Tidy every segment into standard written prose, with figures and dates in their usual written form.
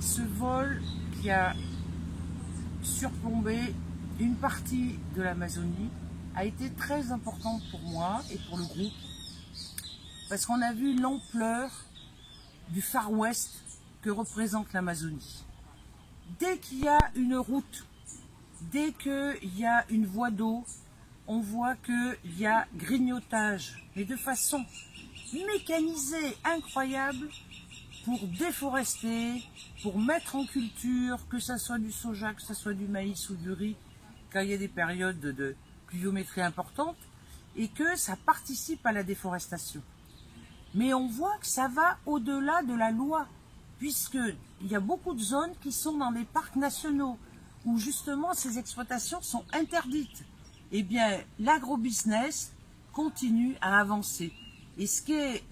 ce vol qui a surplombé une partie de l'Amazonie a été très important pour moi et pour le groupe, parce qu'on a vu l'ampleur du Far West que représente l'Amazonie. Dès qu'il y a une route, dès qu'il y a une voie d'eau, on voit qu'il y a grignotage, mais de façon mécanisée, incroyable, pour déforester, pour mettre en culture, que ce soit du soja, que ce soit du maïs ou du riz, quand il y a des périodes de pluviométrie importantes, et que ça participe à la déforestation. Mais on voit que ça va au-delà de la loi, puisqu'il y a beaucoup de zones qui sont dans les parcs nationaux, où justement ces exploitations sont interdites. Eh bien, l'agrobusiness continue à avancer. Et ce qui est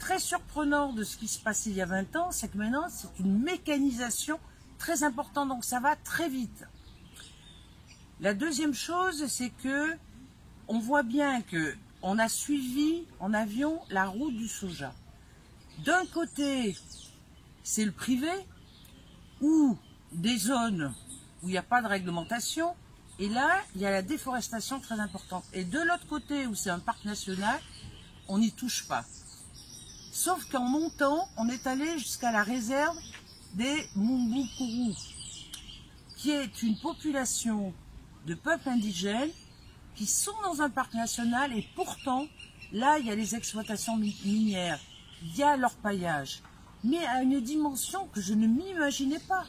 très surprenant de ce qui se passait il y a 20 ans, c'est que maintenant, c'est une mécanisation très importante, donc ça va très vite. La deuxième chose, c'est que on voit bien qu'on a suivi en avion la route du soja. D'un côté, c'est le privé, ou des zones où il n'y a pas de réglementation, et là, il y a la déforestation très importante. Et de l'autre côté, où c'est un parc national, on n'y touche pas. Sauf qu'en montant, on est allé jusqu'à la réserve des Mumbukuru, qui est une population de peuples indigènes qui sont dans un parc national, et pourtant, là, il y a les exploitations minières, il y a l'orpaillage, mais à une dimension que je ne m'imaginais pas,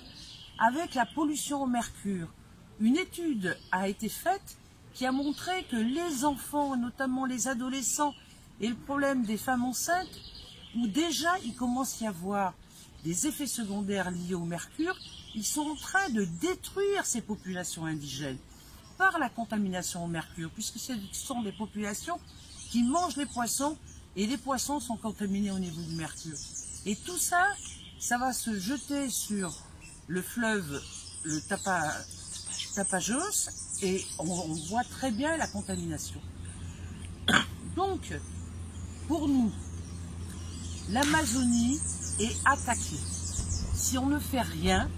avec la pollution au mercure. Une étude a été faite qui a montré que les enfants, notamment les adolescents, et le problème des femmes enceintes, où déjà il commence à y avoir des effets secondaires liés au mercure, ils sont en train de détruire ces populations indigènes par la contamination au mercure, puisque ce sont des populations qui mangent les poissons, et les poissons sont contaminés au niveau du mercure. Et tout ça, ça va se jeter sur le fleuve, le Tapajós, et on voit très bien la contamination. Donc, pour nous, l'Amazonie est attaquée. Si on ne fait rien,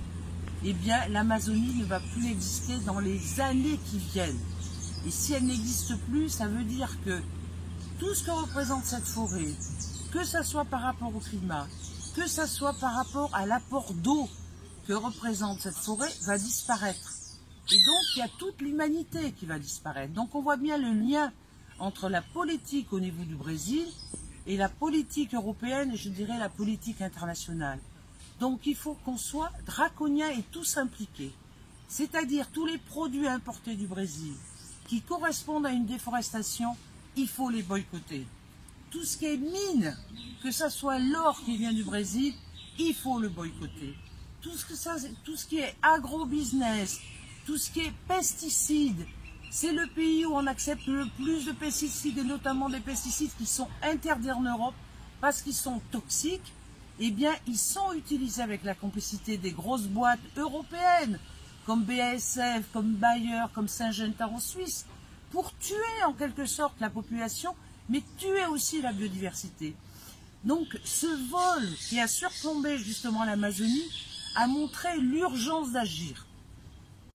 eh bien l'Amazonie ne va plus exister dans les années qui viennent. Et si elle n'existe plus, ça veut dire que tout ce que représente cette forêt, que ce soit par rapport au climat, que ce soit par rapport à l'apport d'eau que représente cette forêt, va disparaître. Et donc il y a toute l'humanité qui va disparaître. Donc on voit bien le lien entre la politique au niveau du Brésil et la politique européenne, et je dirais la politique internationale. Donc il faut qu'on soit draconien et tous impliqués. C'est-à-dire tous les produits importés du Brésil qui correspondent à une déforestation, il faut les boycotter. Tout ce qui est mine, que ce soit l'or qui vient du Brésil, il faut le boycotter. Tout ce qui est agro-business, tout ce qui est pesticides, c'est le pays où on accepte le plus de pesticides, et notamment des pesticides qui sont interdits en Europe parce qu'ils sont toxiques. Eh bien, ils sont utilisés avec la complicité des grosses boîtes européennes, comme BASF, comme Bayer, comme Syngenta en Suisse, pour tuer en quelque sorte la population, mais tuer aussi la biodiversité. Donc, ce vol qui a surplombé justement l'Amazonie a montré l'urgence d'agir.